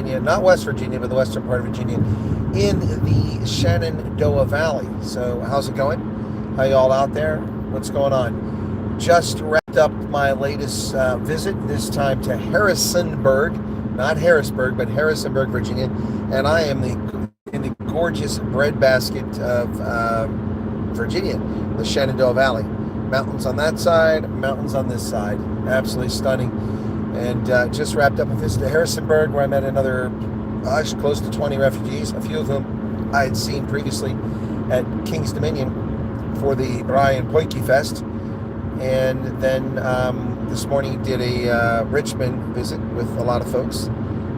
Virginia, not West Virginia, but the western part of Virginia, in the Shenandoah Valley. So how's it going? How you all out there? What's going on? Just wrapped up my latest visit, this time to Harrisonburg, not Harrisburg, but Harrisonburg, Virginia, and I am in the gorgeous breadbasket of Virginia, the Shenandoah Valley. Mountains on that side, mountains on this side. Absolutely stunning. And just wrapped up a visit to Harrisonburg, where I met another close to 20 refugees, a few of whom I had seen previously at King's Dominion for the Brian Poiki Fest. And then this morning did a Richmond visit with a lot of folks.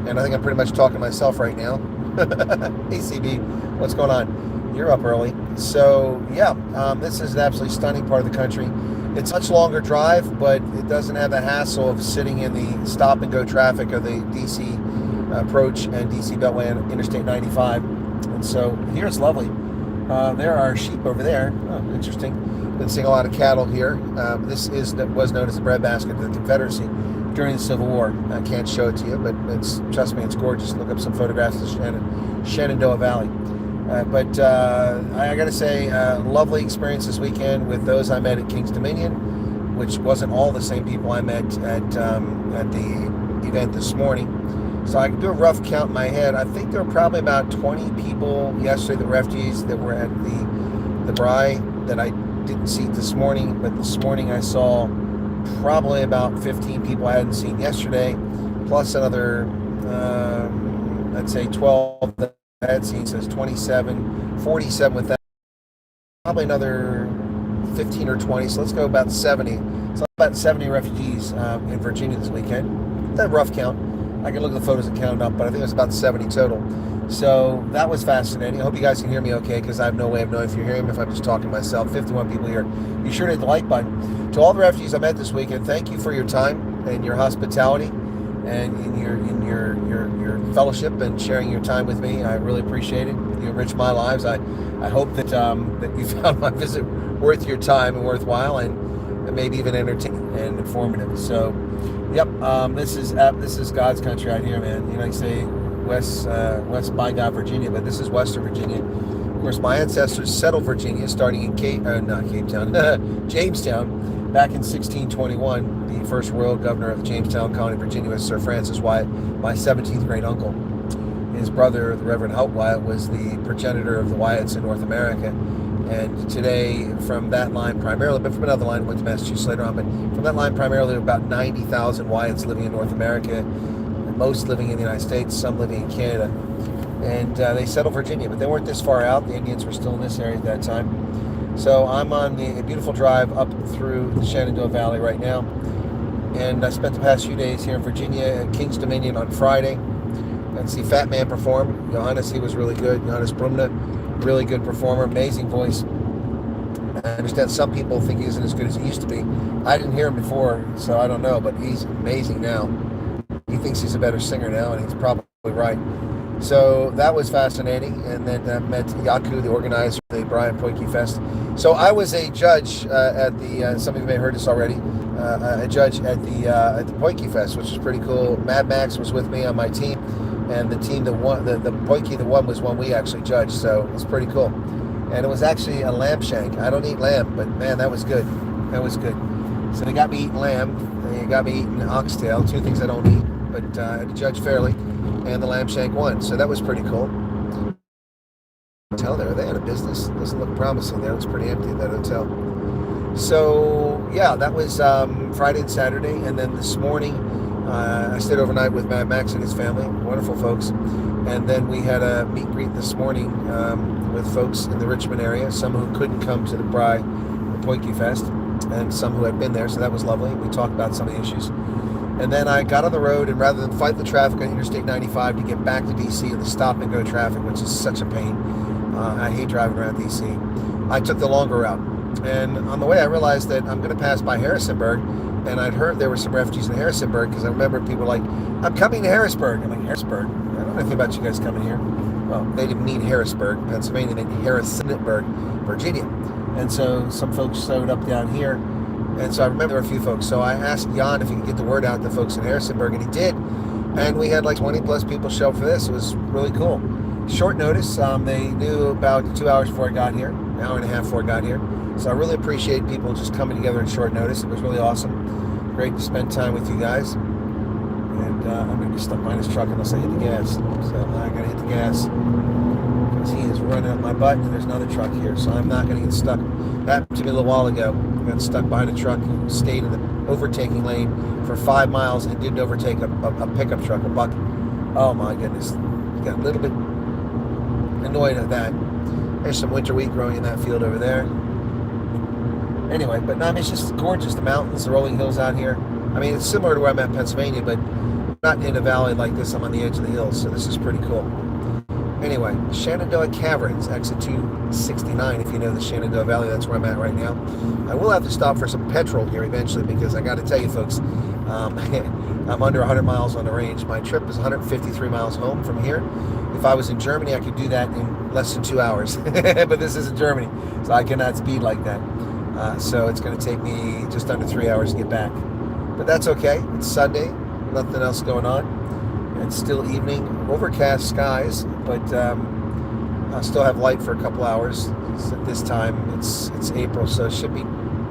And I think I'm pretty much talking to myself right now. ACB, what's going on? You're up early. So yeah, this is an absolutely stunning part of the country. It's a much longer drive, but it doesn't have the hassle of sitting in the stop and go traffic of the DC approach and DC Beltway and Interstate 95. And so here it's lovely. There are sheep over there. Oh, interesting. Been seeing a lot of cattle here. This was known as the breadbasket of the Confederacy during the Civil War. I can't show it to you, but trust me, it's gorgeous. Look up some photographs of the Shenandoah Valley. But I got to say, lovely experience this weekend with those I met at King's Dominion, which wasn't all the same people I met at the event this morning. So I can do a rough count in my head. I think there were probably about 20 people yesterday, the refugees that were at the Bri that I didn't see this morning. But this morning I saw probably about 15 people I hadn't seen yesterday, plus another, I'd say 12 that I had seen, says 27, 47 with that. Probably another 15 or 20, so let's go about 70. So about 70 refugees in Virginia this weekend. That rough count. I can look at the photos and count them up, but I think it was about 70 total. So that was fascinating. I hope you guys can hear me okay, because I have no way of knowing if you're hearing me if I'm just talking to myself. 51 people here. Be sure to hit the like button. To all the refugees I met this weekend, thank you for your time and your hospitality and in your fellowship and sharing your time with me. I really appreciate it. You enrich my lives. I hope that you found my visit worth your time and worthwhile and maybe even entertaining and informative. So, yep, this is God's country out here, man. You know, you say West by God, Virginia, but this is Western Virginia. Of course, my ancestors settled Virginia, starting in Jamestown, back in 1621. The first royal governor of Jamestown County, Virginia, was Sir Francis Wyatt, my 17th great uncle. His brother, the Reverend Hout Wyatt, was the progenitor of the Wyatts in North America. And today, from that line primarily, but from another line, went to Massachusetts later on, but from that line primarily, about 90,000 Wyatts living in North America, most living in the United States, some living in Canada. And they settled Virginia, but they weren't this far out. The Indians were still in this area at that time. So I'm on a beautiful drive up through the Shenandoah Valley right now. And I spent the past few days here in Virginia at King's Dominion on Friday. Got to see Fat Man perform. Johannes, he was really good. Johannes Brumna, really good performer, amazing voice. I understand some people think he isn't as good as he used to be. I didn't hear him before, so I don't know, but he's amazing now. He thinks he's a better singer now, and he's probably right. So that was fascinating. And then I met Yaku, the organizer of the Brian Poiki Fest. So I was a judge at the, some of you may have heard this already, a judge at the Poiki Fest, which was pretty cool. Mad Max was with me on my team, and the team that won, the Poiki that won was one we actually judged, so it was pretty cool. And it was actually a lamb shank. I don't eat lamb, but man, that was good. That was good. So they got me eating lamb, they got me eating oxtail, two things I don't eat, but I had to judge fairly, and the lamb shank won, so that was pretty cool. Hotel there, are they out of business? Doesn't look promising there. It's pretty empty, that hotel. So yeah, that was Friday and Saturday, and then this morning I stayed overnight with Mad Max and his family, wonderful folks, and then we had a meet and greet this morning with folks in the Richmond area, some who couldn't come to the Poiki Fest, and some who had been there, so that was lovely. We talked about some of the issues. And then I got on the road, and rather than fight the traffic on Interstate 95 to get back to DC and the stop and go traffic, which is such a pain, I hate driving around DC, I took the longer route. And on the way I realized that I'm going to pass by Harrisonburg, and I'd heard there were some refugees in Harrisonburg, because I remember people were like, I'm coming to Harrisburg. I'm like, Harrisburg? I don't know anything about you guys coming here. Well, they didn't mean Harrisburg, Pennsylvania, they meant Harrisonburg, Virginia. And so some folks showed up down here, and so I remember there were a few folks. So I asked Jan if he could get the word out to folks in Harrisonburg, and he did. And we had like 20 plus people show up for this. It was really cool. Short notice. They knew about 2 hours before I got here, an hour and a half before I got here. So I really appreciate people just coming together in short notice. It was really awesome. Great to spend time with you guys. And I'm going to be stuck behind this truck unless I hit the gas. So I got to hit the gas because he is running up my butt, and there's another truck here. So I'm not going to get stuck. That happened to me a little while ago. I got stuck behind a truck, stayed in the overtaking lane for 5 miles and didn't overtake a pickup truck, a bucket. Oh my goodness. Got a little bit annoyed at that. There's some winter wheat growing in that field over there. Anyway, but no, I mean, it's just gorgeous. The mountains, the rolling hills out here. I mean, it's similar to where I'm at in Pennsylvania, but not in a valley like this. I'm on the edge of the hills, so this is pretty cool. Anyway, Shenandoah Caverns, exit 269. If you know the Shenandoah Valley, that's where I'm at right now. I will have to stop for some petrol here eventually because I got to tell you, folks, I'm under 100 miles on the range. My trip is 153 miles home from here. If I was in Germany, I could do that in less than 2 hours. But this isn't Germany, so I cannot speed like that. So it's going to take me just under 3 hours to get back. But that's okay. It's Sunday. Nothing else going on. It's still evening. Overcast skies, but I'll still have light for a couple hours. At this time, it's April, so it should be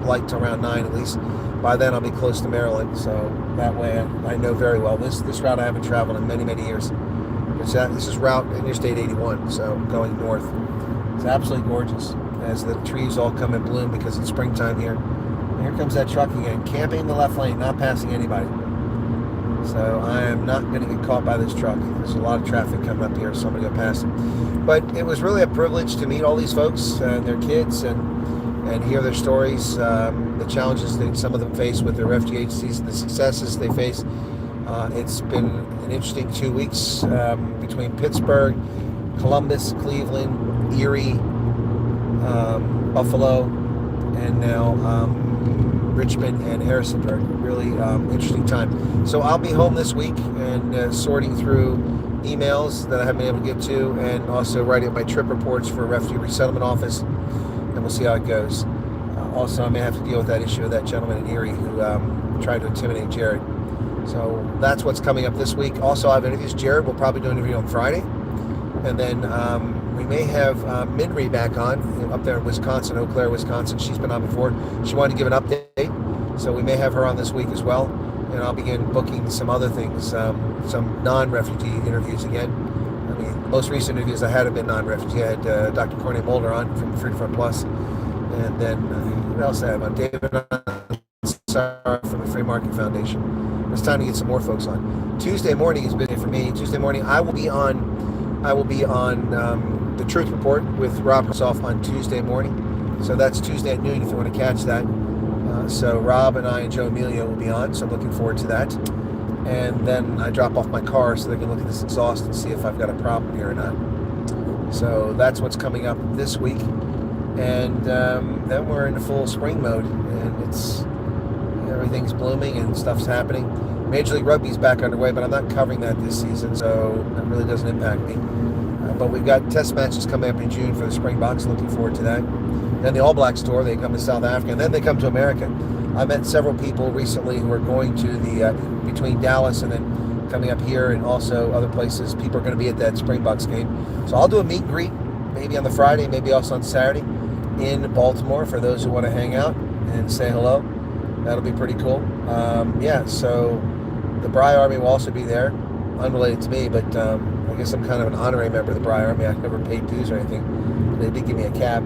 light till around 9 at least. By then, I'll be close to Maryland, so that way I know very well. This route I haven't traveled in many, many years. This is Route Interstate 81, so going north. It's absolutely gorgeous as the trees all come in bloom because it's springtime here. And here comes that truck again, camping in the left lane, not passing anybody. So I am not going to get caught by this truck. There's a lot of traffic coming up here, so I'm going to go past them. But it was really a privilege to meet all these folks and their kids and hear their stories, the challenges that some of them face with their refugee agencies, the successes they face. It's been an interesting 2 weeks between Pittsburgh, Columbus, Cleveland, Erie, Buffalo, and now Richmond and Harrisonburg. Really interesting time. So I'll be home this week and sorting through emails that I haven't been able to get to, and also writing up my trip reports for Refugee Resettlement Office, and we'll see how it goes. Also, I may have to deal with that issue of that gentleman in Erie who tried to intimidate Jared. So that's what's coming up this week. Also, I have interviews. Jared will probably do an interview on Friday, and then we may have Minri back on up there in Wisconsin, Eau Claire, Wisconsin. She's been on before. She wanted to give an update, so we may have her on this week as well. And I'll begin booking some other things, some non-refugee interviews again. I mean, most recent interviews I had have been non-refugee. I had Dr. Corney Mulder on from Freedom Front Plus, and then what else I have on? David from the Free Market Foundation. It's time to get some more folks on. Tuesday morning is busy for me. Tuesday morning I will be on the Truth Report with Rob herself on Tuesday morning. So that's Tuesday at noon if you want to catch that. So Rob and I and Joe Emilio will be on, so I'm looking forward to that. And then I drop off my car so they can look at this exhaust and see if I've got a problem here or not. So that's what's coming up this week. And then we're in full spring mode, and everything's blooming and stuff's happening. Major League Rugby's back underway, but I'm not covering that this season, so that really doesn't impact me. But we've got test matches coming up in June for the Springboks. Looking forward to that. Then the All Blacks tour, they come to South Africa, and then they come to America. I met several people recently who are going to the between Dallas and then coming up here, and also other places. People are going to be at that Springboks game. So I'll do a meet and greet, maybe on the Friday, maybe also on Saturday in Baltimore for those who want to hang out and say hello. That'll be pretty cool. So the Bry Army will also be there, unrelated to me, but I guess I'm kind of an honorary member of the Bry Army. I've never paid dues or anything. They did give me a cap,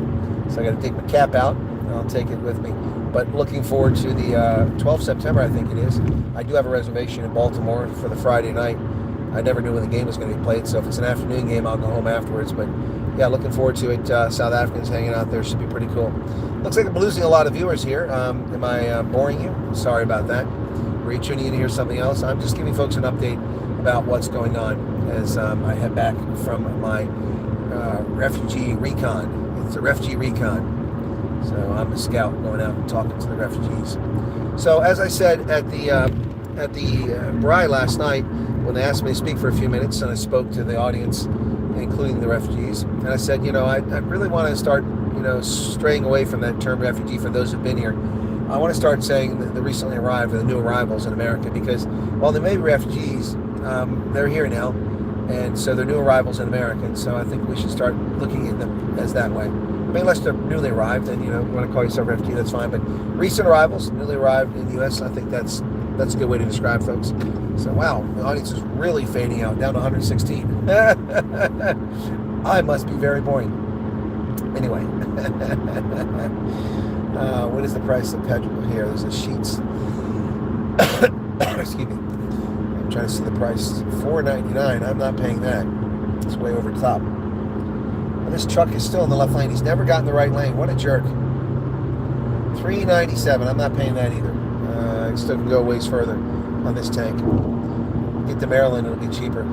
so I got to take my cap out, and I'll take it with me. But looking forward to the 12th September, I think it is. I do have a reservation in Baltimore for the Friday night. I never knew when the game was going to be played, so if it's an afternoon game, I'll go home afterwards. But yeah, looking forward to it. South Africans hanging out there should be pretty cool. Looks like I'm losing a lot of viewers here. Am I boring you? Sorry about that. Were you tuning in to hear something else? I'm just giving folks an update about what's going on as I head back from my refugee recon. It's a refugee recon. So I'm a scout going out and talking to the refugees. So as I said at the Bry last night, when they asked me to speak for a few minutes, and I spoke to the audience, including the refugees, and I said, I really want to start, straying away from that term refugee for those who've been here. I want to start saying the recently arrived or the new arrivals in America, because while they may be refugees, they're here now, and so they're new arrivals in America. And so I think we should start looking at them as that way. I mean, unless they're newly arrived, and you want to call yourself a refugee, that's fine. But recent arrivals, newly arrived in the U.S., I think that's a good way to describe folks. So wow, the audience is really fading out, down to 116. I must be very boring. Anyway, what is the price of petrol here? There's a Sheets. Excuse me. I'm trying to see the price. $4.99. I'm not paying that. It's way over the top. And this truck is still in the left lane. He's never gotten the right lane. What a jerk. $3.97. I'm not paying that either. I still can go a ways further on this tank. Get to Maryland, it'll be cheaper.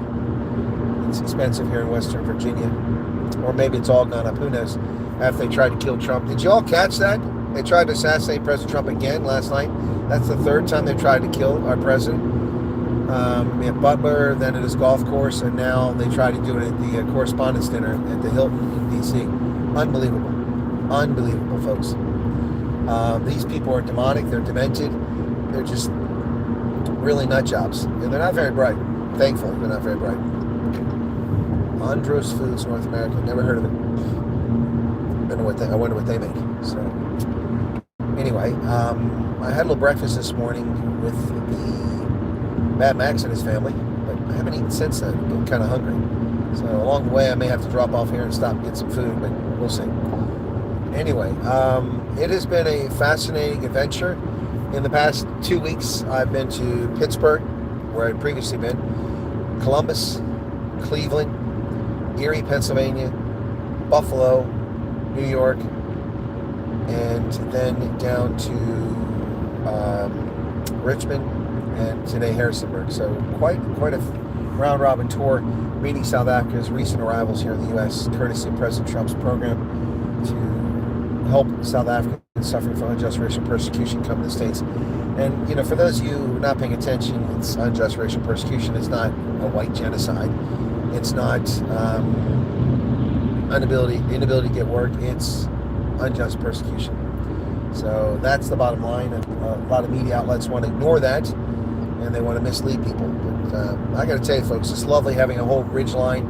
It's expensive here in Western Virginia. Or maybe it's all gone up. Who knows? After they tried to kill Trump. Did you all catch that? They tried to assassinate President Trump again last night. That's the third time they tried to kill our president. At Butler, then at his golf course, and now they tried to do it at the Correspondents' Dinner at the Hilton in D.C. Unbelievable. Unbelievable, folks. These people are demonic. They're demented. They're just really nut jobs. And they're not very bright. Thankfully, they're not very bright. Andros Foods, North America. Never heard of it. I wonder what they make. So, anyway, I had a little breakfast this morning with Matt Max and his family, but I haven't eaten since then. I'm kind of hungry. So, along the way, I may have to drop off here and stop and get some food, but we'll see. Anyway, it has been a fascinating adventure. In the past 2 weeks, I've been to Pittsburgh, where I'd previously been, Columbus, Cleveland, Erie, Pennsylvania, Buffalo, New York, and then down to Richmond, and today Harrisonburg. So quite a round-robin tour, meeting South Africa's recent arrivals here in the U.S., courtesy of President Trump's program to help South Africans suffering from unjust racial persecution come to the States. And, for those of you who are not paying attention, it's unjust racial persecution. It's not a white genocide. It's not inability to get work. It's unjust persecution. So that's the bottom line. A lot of media outlets want to ignore that, and they want to mislead people. But I got to tell you, folks, it's lovely having a whole ridgeline,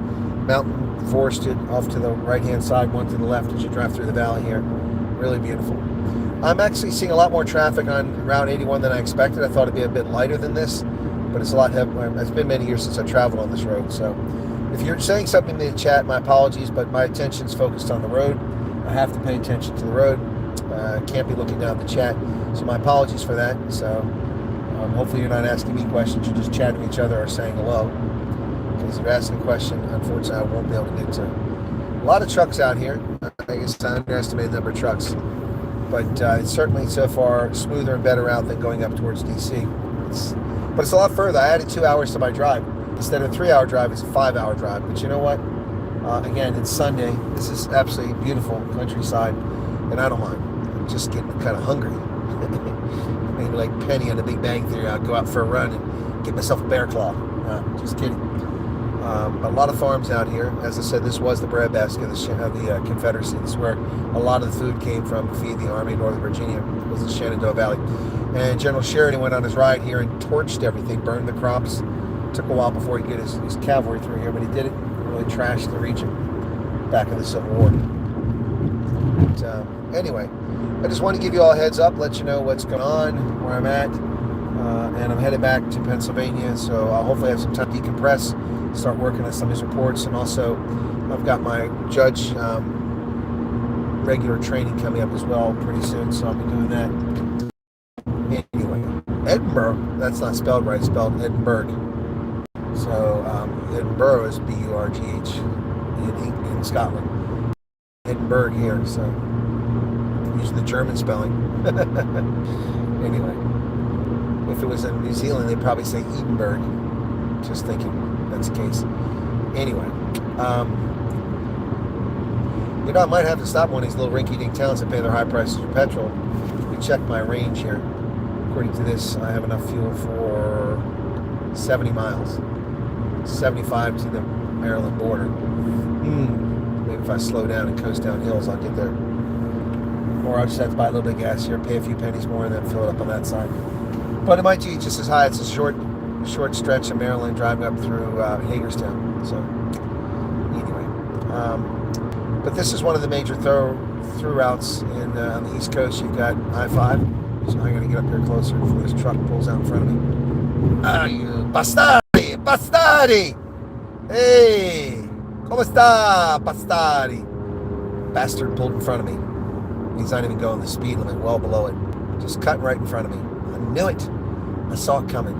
mountain forested off to the right-hand side, one to the left as you drive through the valley here. Really beautiful. I'm actually seeing a lot more traffic on Route 81 than I expected. I thought it'd be a bit lighter than this, but it's a lot heavier. It's been many years since I traveled on this road. So if you're saying something in the chat, my apologies, but my attention's focused on the road. I have to pay attention to the road. Can't be looking down the chat. So my apologies for that. So hopefully you're not asking me questions. You're just chatting with each other or saying hello. Because if you're asking a question, unfortunately, I won't be able to get to. A lot of trucks out here. I guess I underestimated the number of trucks. But it's certainly so far smoother and better route than going up towards D.C. But it's a lot further. I added 2 hours to my drive. Instead of a 3-hour drive, it's a 5-hour drive. But you know what? Again, it's Sunday. This is absolutely beautiful countryside, and I don't mind. I'm just getting kind of hungry. Maybe like Penny on the Big Bang Theory. I'll go out for a run and get myself a bear claw. Just kidding. A lot of farms out here. As I said, this was the breadbasket of the Confederacy. This is where a lot of the food came from to feed the Army of Northern Virginia. It was the Shenandoah Valley. And General Sheridan went on his ride here and torched everything, burned the crops. Took a while before he could get his cavalry through here, but he did it. Really trashed the region back in the Civil War. But, anyway, I just want to give you all a heads up, let you know what's going on, where I'm at. And I'm headed back to Pennsylvania, so I'll hopefully have some time to decompress, start working on some of these reports, and also I've got my judge regular training coming up as well pretty soon, so I'll be doing that. Anyway, Edinburgh, that's not spelled right, it's spelled Edinburgh. So Edinburgh is B-U-R-G-H in Scotland. Edinburgh here, so I'm using the German spelling. Anyway, if it was in New Zealand, they'd probably say Edinburgh. Just thinking that's the case. Anyway, I might have to stop one of these little rinky-dink towns that pay their high prices for petrol. Let me check my range here. According to this, I have enough fuel for 70 miles. 75 to the Maryland border. Maybe if I slow down and coast down hills, I'll get there. Or I'll just have to buy a little bit of gas here, pay a few pennies more, and then fill it up on that side. But it might be just as high. It's a short short stretch of Maryland, driving up through Hagerstown. So anyway, but this is one of the major through routes on the East Coast. You've got I-5. So I'm going to get up here closer before this truck pulls out in front of me. Bastardi! Bastardi! Hey! Come sta, bastardi? Bastard pulled in front of me. He's not even going the speed limit, well below it. Just cutting right in front of me. I knew it. I saw it coming.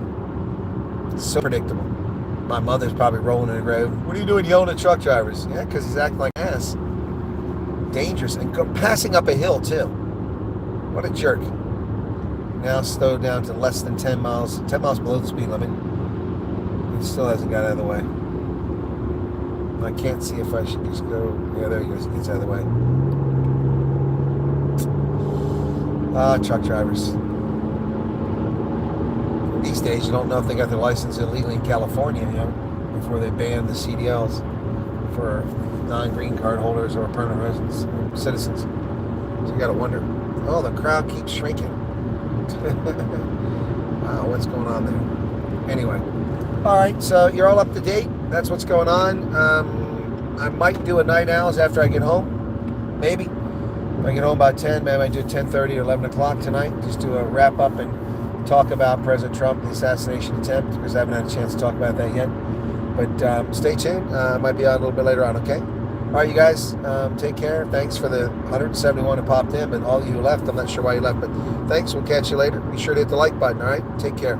It's so predictable. My mother's probably rolling in the grave. What are you doing yelling at truck drivers? Yeah, because he's acting like an ass. Dangerous. And passing up a hill, too. What a jerk. Now slowed down to less than 10 miles below the speed limit. He still hasn't got out of the way. I can't see if I should just go. Yeah, there he goes. He gets out of the way. Truck drivers. These days, you don't know if they got their license illegally in California, before they banned the CDLs for non-green card holders or permanent residents or citizens. So you got to wonder. Oh, the crowd keeps shrinking. Wow, what's going on there? Anyway, all right, so you're all up to date. That's what's going on. I might do a night owls after I get home. Maybe. If I get home about 10, maybe I might do 10:30 or 11 o'clock tonight. Just do a wrap up and talk about President Trump, the assassination attempt, because I haven't had a chance to talk about that yet. But stay tuned. Might be on a little bit later on, okay? All right, you guys, take care. Thanks for the 171 who popped in, but all of you who left, I'm not sure why you left, but thanks. We'll catch you later. Be sure to hit the like button, all right? Take care.